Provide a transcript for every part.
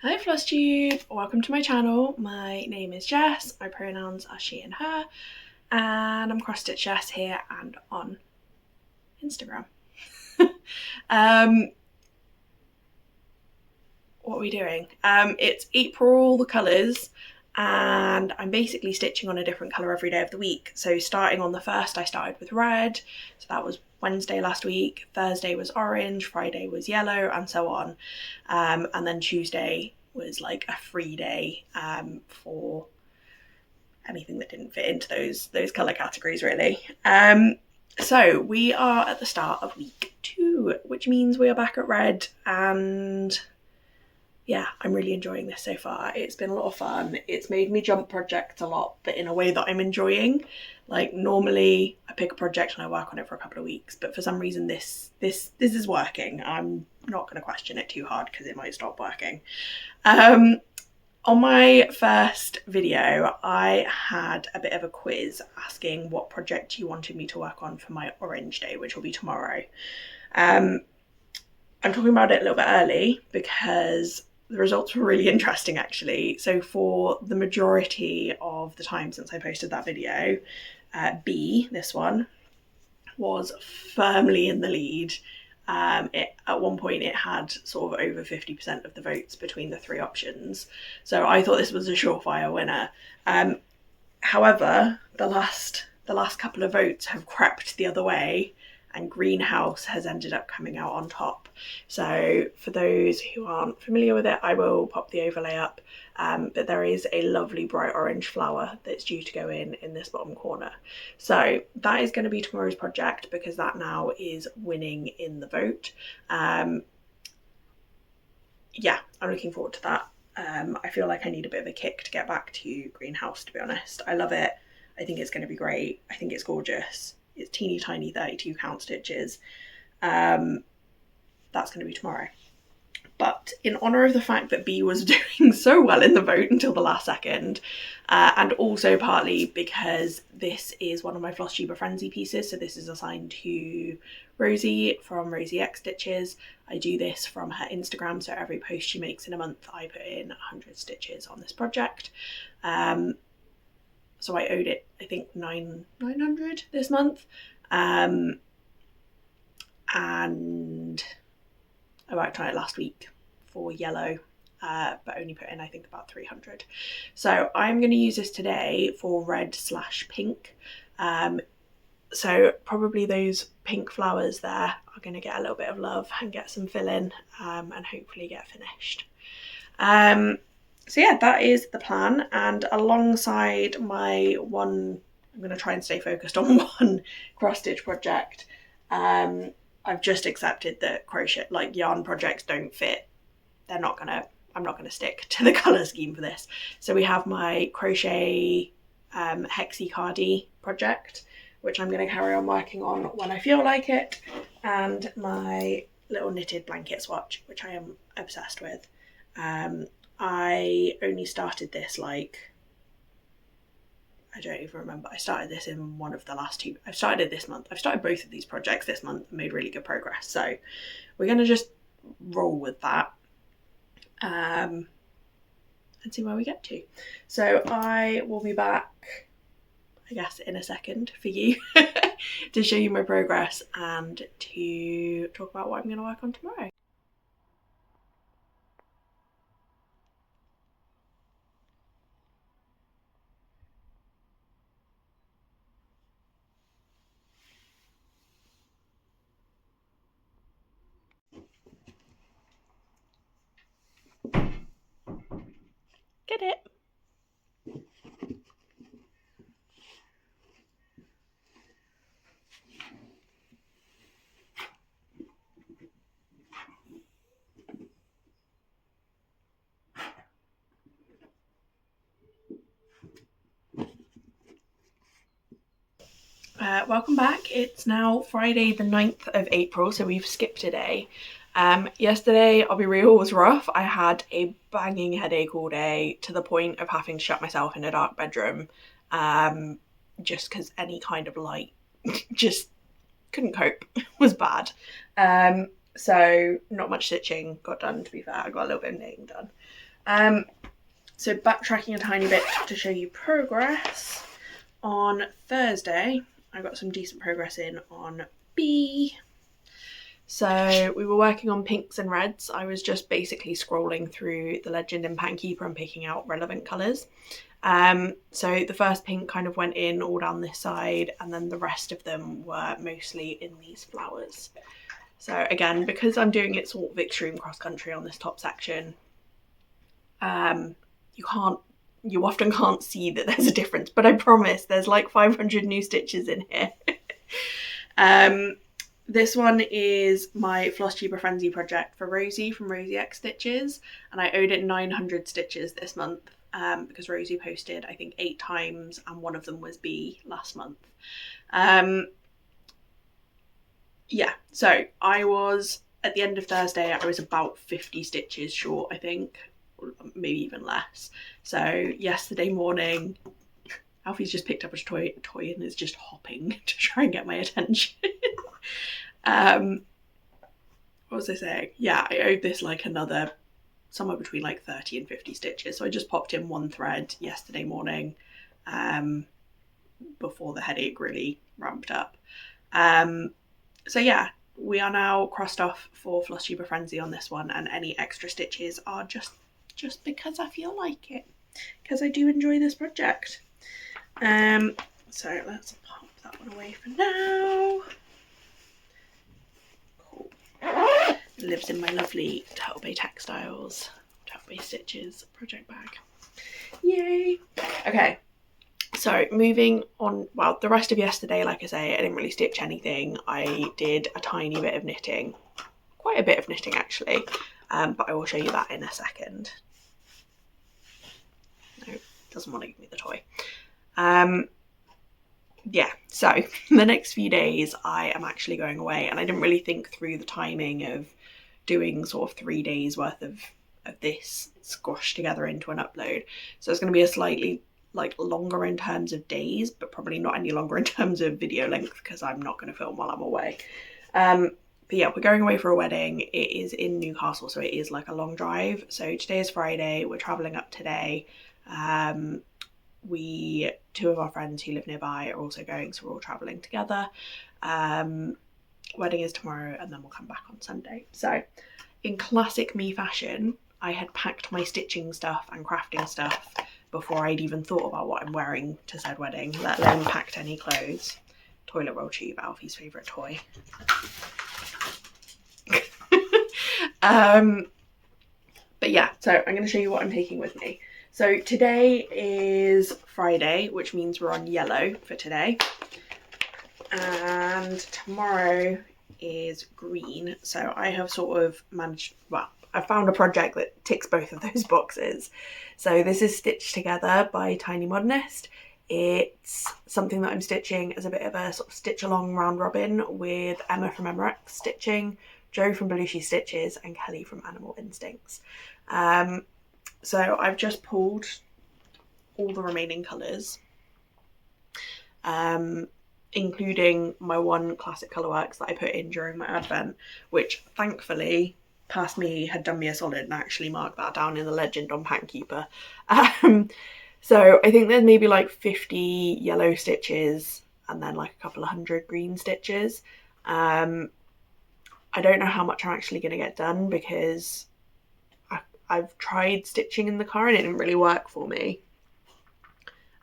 Hi Flosstube, welcome to my channel. My name is Jess, my pronouns are she and her, and I'm CrossStitch Jess here and on Instagram. What are we doing? It's April the colours, and I'm basically stitching on a different colour every day of the week. So starting on the 1st I started with red, so that was Wednesday last week, Thursday was orange, Friday was yellow, and so on. And then Tuesday was like a free day for anything that didn't fit into those colour categories really. So we are at the start of week 2, which means we are back at red, and yeah, I'm really enjoying this so far. It's been a lot of fun. It's made me jump projects a lot, but in a way that I'm enjoying. Like normally I pick a project and I work on it for a couple of weeks, but for some reason this is working. I'm not going to question it too hard because it might stop working. On my first video, I had a bit of a quiz asking what project you wanted me to work on for my orange day, which will be tomorrow. I'm talking about it a little bit early because the results were really interesting actually. So for the majority of the time since I posted that video, B, this one, was firmly in the lead. At one point it had sort of over 50% of the votes between the 3 options. So I thought this was a surefire winner. However, the last couple of votes have crept the other way, and Greenhouse has ended up coming out on top. So for those who aren't familiar with it, I will pop the overlay up, but there is a lovely bright orange flower that's due to go in this bottom corner. So that is going to be tomorrow's project because that now is winning in the vote. Yeah, I'm looking forward to that. I feel like I need a bit of a kick to get back to Greenhouse, to be honest. I love it. I think it's going to be great. I think it's gorgeous. It's teeny tiny 32 count stitches. That's going to be tomorrow. But in honour of the fact that B was doing so well in the vote until the last second, and also partly because this is one of my Flosstube Frenzy pieces, so this is assigned to Rosie from Rosie X Stitches. I do this from her Instagram, so every post she makes in a month I put in 100 stitches on this project. So I owed it, I think, 900 this month. And I worked on it last week for yellow, but only put in, I think, about 300. So I'm going to use this today for red/pink. So probably those pink flowers there are going to get a little bit of love and get some fill in, and hopefully get finished. So yeah, that is the plan, and alongside my one, I'm going to try and stay focused on one cross stitch project. I've just accepted that crochet, like yarn projects don't fit. I'm not going to stick to the colour scheme for this. So we have my crochet hexy cardi project, which I'm going to carry on working on when I feel like it, and my little knitted blanket swatch, which I am obsessed with. I only started this like, I don't even remember. I started this in one of the last 2. I've started it this month. I've started both of these projects this month and made really good progress. So we're going to just roll with that and see where we get to. So I will be back, I guess, in a second for you to show you my progress and to talk about what I'm going to work on tomorrow. Get it? Welcome back. It's now Friday the 9th of April, so we've skipped a day. Yesterday, I'll be real, was rough. I had a banging headache all day to the point of having to shut myself in a dark bedroom, just because any kind of light just couldn't cope. It was bad. So not much stitching got done, to be fair. I got a little bit of knitting done. So backtracking a tiny bit to show you progress. On Thursday, I got some decent progress in on B. So we were working on pinks and reds. I was just basically scrolling through the legend in Pattern Keeper and picking out relevant colours. So the first pink kind of went in all down this side, and then the rest of them were mostly in these flowers. So again, because I'm doing it sort of extreme cross country on this top section, you often can't see that there's a difference, but I promise there's like 500 new stitches in here. This one is my Flosstube Frenzy project for Rosie from Rosie X Stitches, and I owed it 900 stitches this month because Rosie posted I think 8 times and one of them was B last month. Yeah, so I was, at the end of Thursday, I was about 50 stitches short, I think, maybe even less. So yesterday morning, Alfie's just picked up a toy and is just hopping to try and get my attention. What was I saying? Yeah, I owed this like another, somewhere between like 30 and 50 stitches. So I just popped in one thread yesterday morning before the headache really ramped up. So yeah, we are now crossed off for Flosstube Frenzy on this one, and any extra stitches are just because I feel like it, because I do enjoy this project. So let's pop that one away for now. Cool. It lives in my lovely Turtle Bay Textiles, Turtle Bay Stitches project bag. Yay! Okay. So moving on, well, the rest of yesterday, like I say, I didn't really stitch anything. I did a tiny bit of knitting, quite a bit of knitting actually, but I will show you that in a second. No, doesn't want to give me the toy. Yeah, so the next few days I am actually going away, and I didn't really think through the timing of doing sort of 3 days worth of this squashed together into an upload. So it's going to be a slightly like longer in terms of days, but probably not any longer in terms of video length because I'm not going to film while I'm away. But yeah, we're going away for a wedding. It is in Newcastle, so it is like a long drive. So today is Friday, we're travelling up today. Two of our friends who live nearby are also going, so we're all travelling together. Wedding is tomorrow, and then we'll come back on Sunday. So in classic me fashion, I had packed my stitching stuff and crafting stuff before I'd even thought about what I'm wearing to said wedding, let alone packed any clothes. Toilet roll tube, Alfie's favourite toy. But yeah, so I'm going to show you what I'm taking with me. So today is Friday, which means we're on yellow for today. And tomorrow is green. So I have sort of managed, well, I found a project that ticks both of those boxes. So this is Stitched Together by Tiny Modernist. It's something that I'm stitching as a bit of a sort of stitch along round robin with Emma from Emma Stitching, Jo from Belushi Stitches, and Kelly from Animal Instincts. So I've just pulled all the remaining colours, including my one classic colourworks that I put in during my advent, which thankfully Past Me had done me a solid and actually marked that down in the legend on Pattern Keeper. So I think there's maybe like 50 yellow stitches and then like a couple of 100 green stitches. I don't know how much I'm actually going to get done because I've tried stitching in the car and it didn't really work for me.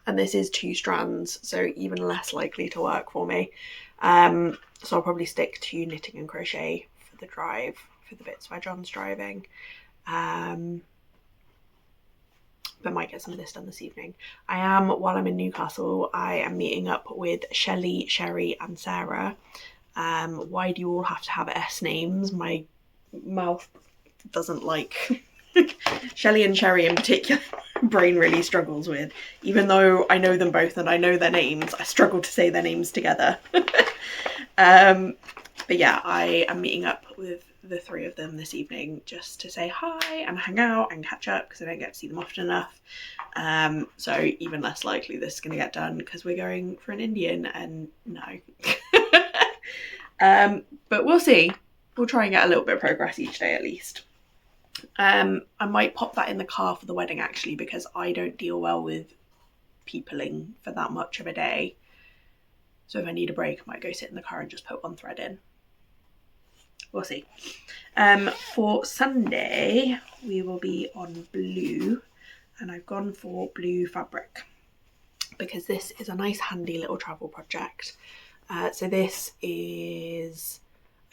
And this is 2 strands, so even less likely to work for me. So I'll probably stick to knitting and crochet for the drive, for the bits where John's driving. But might get some of this done this evening. While I'm in Newcastle, I am meeting up with Shelley, Sherrie and Sarah. Why do you all have to have S names? My mouth doesn't like Shelley and Sherrie in particular. Brain really struggles with, even though I know them both and I know their names, I struggle to say their names together. But yeah, I am meeting up with the 3 of them this evening just to say hi and hang out and catch up because I don't get to see them often enough. So even less likely this is going to get done because we're going for an Indian, and no. But we'll see. We'll try and get a little bit of progress each day at least. I might pop that in the car for the wedding actually, because I don't deal well with peopling for that much of a day. So if I need a break, I might go sit in the car and just put one thread in. We'll see. For Sunday, we will be on blue, and I've gone for blue fabric because this is a nice handy little travel project. So this is,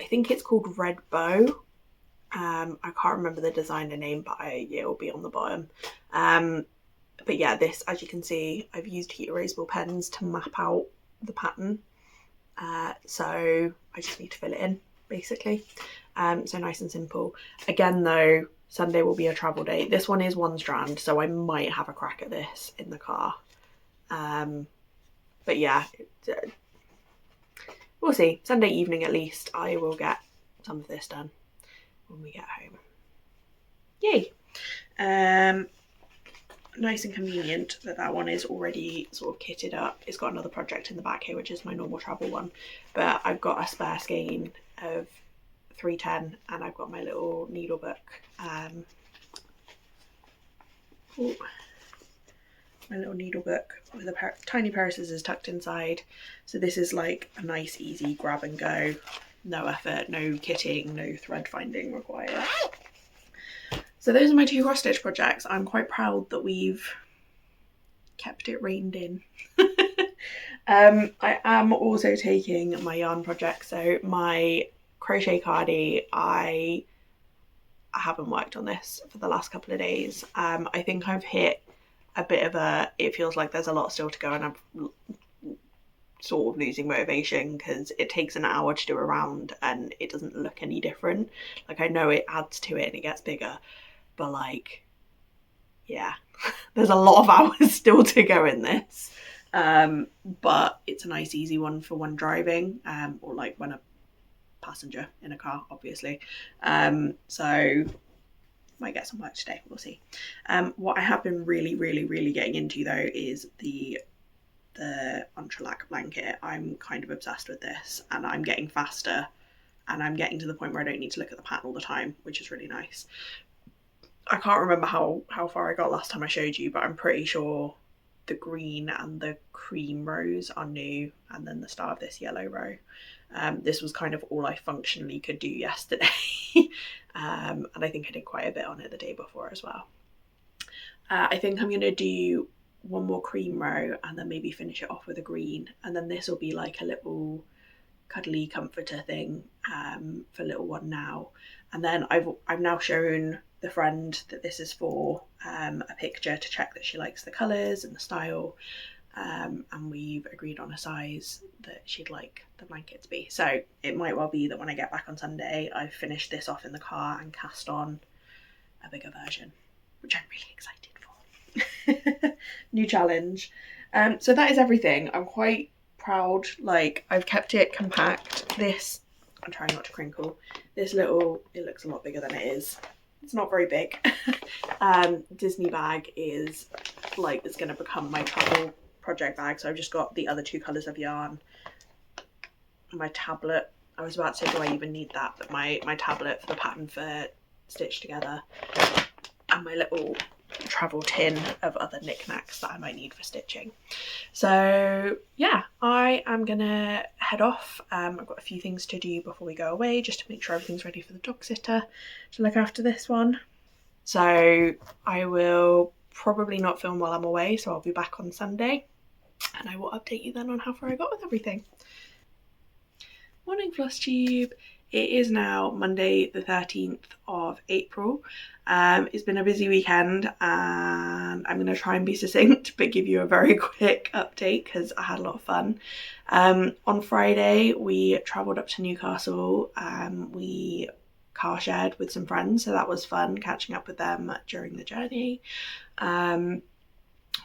I think it's called Red Bow. I can't remember the designer name, but it will be on the bottom. But yeah, this, as you can see, I've used heat erasable pens to map out the pattern. So I just need to fill it in, basically. So nice and simple. Again though, Sunday will be a travel day. This one is 1 strand, so I might have a crack at this in the car. But yeah, we'll see. Sunday evening at least, I will get some of this done when we get home. Yay! Nice and convenient that one is already sort of kitted up. It's got another project in the back here, which is my normal travel one, but I've got a spare skein of 310 and I've got my little needle book. My little needle book with a tiny pair of scissors tucked inside. So this is like a nice easy grab and go, no effort, no kitting, no thread finding required. So those are my 2 cross stitch projects. I'm quite proud that we've kept it reined in. I am also taking my yarn project. So my crochet cardie, I haven't worked on this for the last couple of days. I think I've hit a bit of a, it feels like there's a lot still to go, and I'm sort of losing motivation because it takes an hour to do a round and it doesn't look any different. Like, I know it adds to it and it gets bigger, but like, yeah, there's a lot of hours still to go in this. But it's a nice easy one for when driving, or like when a passenger in a car, obviously. So might get some work today, we'll see. What I have been really getting into though is the entrelac blanket. I'm kind of obsessed with this, and I'm getting faster, and I'm getting to the point where I don't need to look at the pattern all the time, which is really nice. I can't remember how far I got last time I showed you, but I'm pretty sure the green and the cream rows are new, and then the start of this yellow row. This was kind of all I functionally could do yesterday. And I think I did quite a bit on it the day before as well. I think I'm going to do one more cream row and then maybe finish it off with a green, and then this will be like a little cuddly comforter thing for little one now. And then I've now shown the friend that this is for a picture to check that she likes the colours and the style, and we've agreed on a size that she'd like the blanket to be. So it might well be that when I get back on Sunday I've finished this off in the car and cast on a bigger version, which I'm really excited for. New challenge. So that is everything. I'm quite proud. Like, I've kept it compact. This, I'm trying not to crinkle. This little, it looks a lot bigger than it is. It's not very big. Disney bag is like, it's going to become my travel project bag. So I've just got the other 2 colours of yarn. My tablet. I was about to say, do I even need that? But my tablet for the pattern for Stitch Together, and my little travel tin of other knickknacks that I might need for stitching. So yeah, I am gonna head off. I've got a few things to do before we go away, just to make sure everything's ready for the dog sitter to look after this one. So I will probably not film while I'm away, so I'll be back on Sunday and I will update you then on how far I got with everything. Morning Flosstube. It is now Monday the 13th of April. It's been a busy weekend and I'm going to try and be succinct but give you a very quick update because I had a lot of fun. On Friday we travelled up to Newcastle. We car shared with some friends, so that was fun catching up with them during the journey.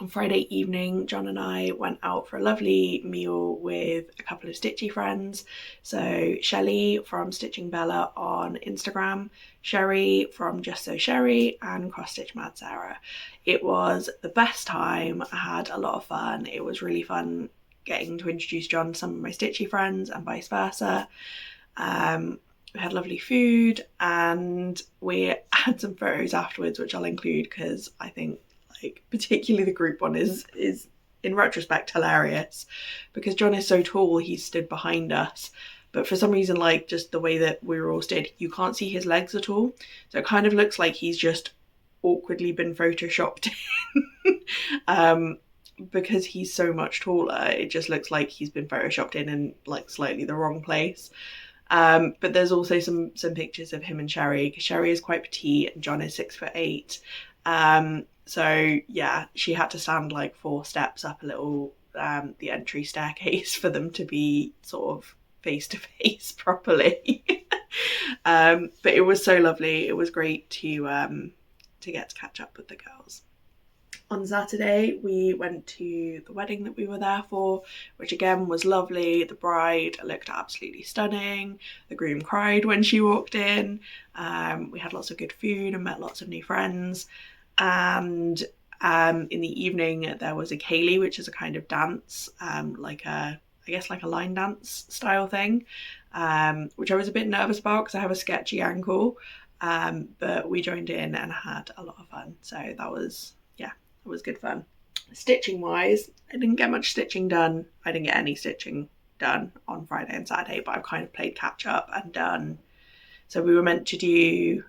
On Friday evening, John and I went out for a lovely meal with a couple of stitchy friends. So Shelly from Stitching Bella on Instagram, Sherrie from Just So Sherrie, and CrossStitch Mad Sarah. It was the best time. I had a lot of fun. It was really fun getting to introduce John to some of my stitchy friends and vice versa. We had lovely food, and we had some photos afterwards, which I'll include because I think, like, particularly the group one is in retrospect hilarious, because John is so tall, he stood behind us, but for some reason, like, just the way that we were all stood, you can't see his legs at all, so it kind of looks like he's just awkwardly been photoshopped in. Because he's so much taller, it just looks like he's been photoshopped in like slightly the wrong place. But there's also some pictures of him and Sherrie, because Sherrie is quite petite and John is 6'8". So yeah, she had to stand like 4 steps up a little the entry staircase for them to be sort of face to face properly. But it was so lovely. It was great to get to catch up with the girls. On Saturday, we went to the wedding that we were there for, which again was lovely. The bride looked absolutely stunning. The groom cried when she walked in. We had lots of good food and met lots of new friends. And in the evening, there was a ceilidh, which is a kind of dance, like a line dance style thing, which I was a bit nervous about because I have a sketchy ankle. But we joined in and had a lot of fun. So that was, yeah, it was good fun. Stitching wise, I didn't get much stitching done. I didn't get any stitching done on Friday and Saturday, but I've kind of played catch up and done. So we were meant to do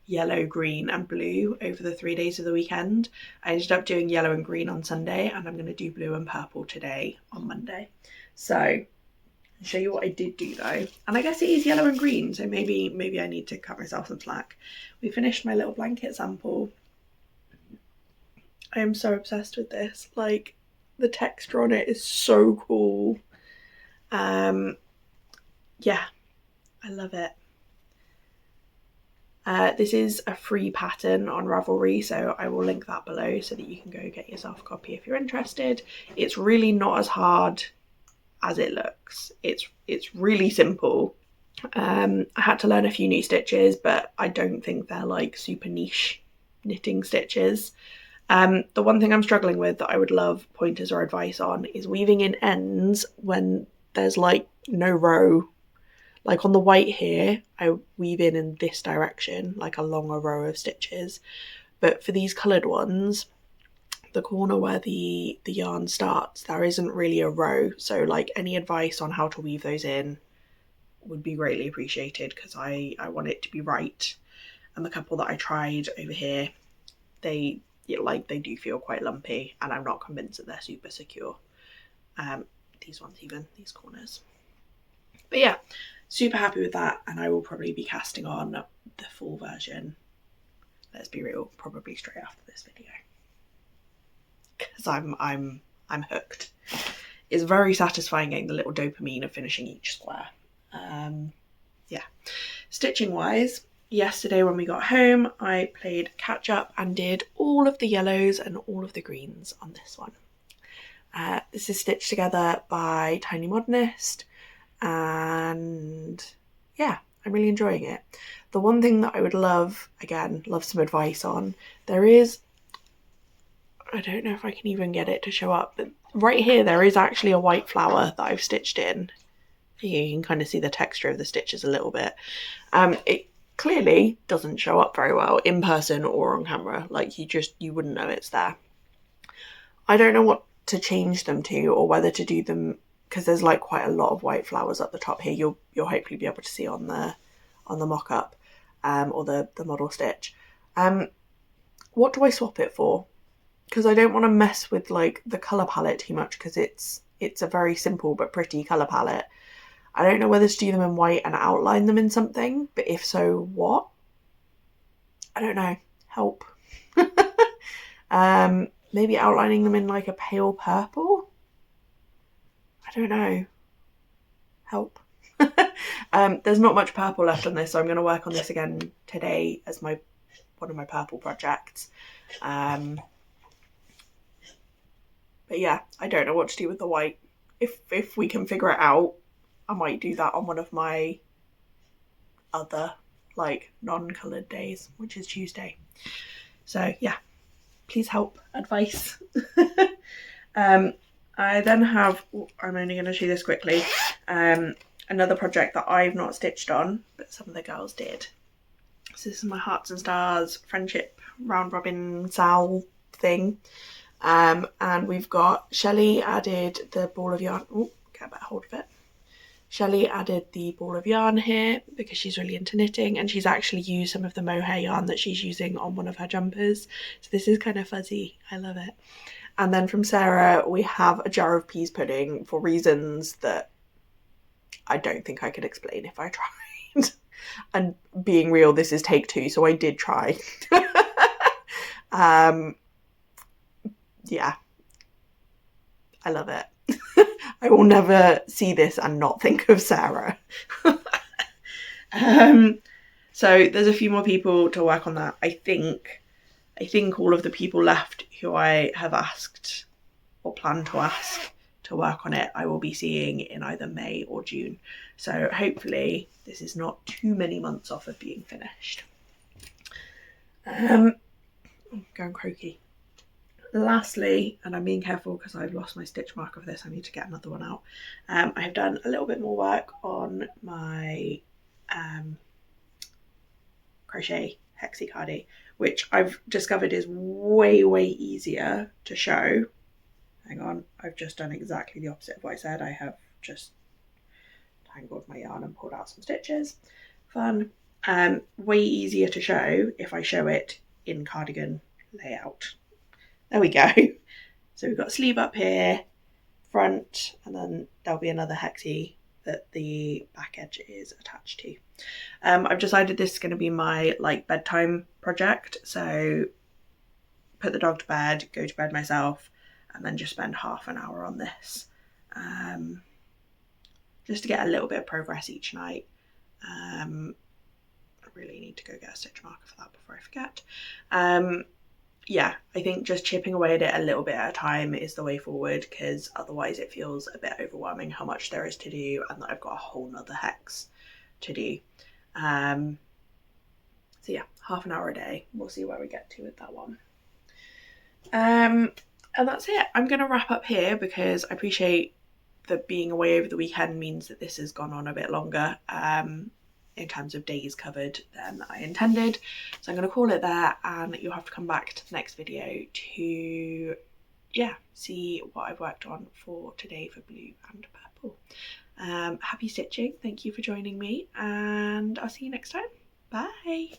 yellow, green and blue over the 3 days of the weekend. I ended up doing yellow and green on Sunday, and I'm going to do blue and purple today on Monday. So I'll show you what I did do though. And I guess it is yellow and green, so maybe I need to cut myself some slack. We finished my little blanket sample. I am so obsessed with this. Like, the texture on it is so cool. Yeah, I love it. This is a free pattern on Ravelry, so I will link that below so that you can go get yourself a copy if you're interested. It's really not as hard as it looks. It's really simple. I had to learn a few new stitches, but I don't think they're like super niche knitting stitches. The one thing I'm struggling with that I would love pointers or advice on is weaving in ends when there's like no row. Like on the white here, I weave in this direction, like a longer row of stitches. But for these coloured ones, the corner where the yarn starts, there isn't really a row. So like any advice on how to weave those in would be greatly appreciated, because I want it to be right. And the couple that I tried over here, they do feel quite lumpy, and I'm not convinced that they're super secure. These ones even, these corners. But yeah, super happy with that, and I will probably be casting on the full version, let's be real, probably straight after this video, because I'm hooked. It's very satisfying getting the little dopamine of finishing each square. Yeah, stitching wise, yesterday when we got home, I played catch up and did all of the yellows and all of the greens on this one. This is stitched together by Tiny Modernist, and yeah, I'm really enjoying it. The one thing that I would love some advice on, there is, I don't know if I can even get it to show up, but right here there is actually a white flower that I've stitched in. You can kind of see the texture of the stitches a little bit. It clearly doesn't show up very well in person or on camera, like you wouldn't know it's there. I don't know what to change them to, or whether to do them, because there's like quite a lot of white flowers at the top here. You'll hopefully be able to see on the mock-up, or the model stitch. What do I swap it for? Because I don't want to mess with like the colour palette too much, because it's a very simple but pretty colour palette. I don't know whether to do them in white and outline them in something, but if so, what? I don't know. Help. Maybe outlining them in like a pale purple? I don't know. Help. There's not much purple left on this, so I'm going to work on this again today as one of my purple projects. But yeah, I don't know what to do with the white. If we can figure it out, I might do that on one of my other like non-coloured days, which is Tuesday. So yeah, please help, advice. I then have, I'm only going to show this quickly, another project that I've not stitched on, but some of the girls did. So this is my Hearts and Stars friendship round robin Sal thing. And we've got Shelly added the ball of yarn. Oh, get a better hold of it. Shelly added the ball of yarn here because she's really into knitting, and she's actually used some of the mohair yarn that she's using on one of her jumpers. So this is kind of fuzzy. I love it. And then from Sarah, we have a jar of peas pudding for reasons that I don't think I could explain if I tried. And being real, this is take 2, so I did try. Yeah, I love it. I will never see this and not think of Sarah. So there's a few more people to work on that. I think all of the people left who I have asked or plan to ask to work on it, I will be seeing in either May or June. So hopefully this is not too many months off of being finished. I'm going croaky. Lastly, and I'm being careful because I've lost my stitch marker for this, I need to get another one out. I have done a little bit more work on my crochet hexie cardie, which I've discovered is way easier to show. Hang on, I've just done exactly the opposite of what I said. I have just tangled my yarn and pulled out some stitches. Fun. Way easier to show if I show it in cardigan layout. There we go. So we've got sleeve up here, front, and then there'll be another hexie that the back edge is attached to. I've decided this is going to be my like bedtime project. So put the dog to bed, go to bed myself, and then just spend half an hour on this. Just to get a little bit of progress each night. I really need to go get a stitch marker for that before I forget. Yeah, I think just chipping away at it a little bit at a time is the way forward, because otherwise it feels a bit overwhelming how much there is to do and that I've got a whole nother hex to do. So yeah, half an hour a day. We'll see where we get to with that one. And that's it. I'm going to wrap up here because I appreciate that being away over the weekend means that this has gone on a bit longer. In terms of days covered than I intended. So I'm going to call it there, and you'll have to come back to the next video to, yeah, see what I've worked on for today for blue and purple. Happy stitching. Thank you for joining me, and I'll see you next time. Bye.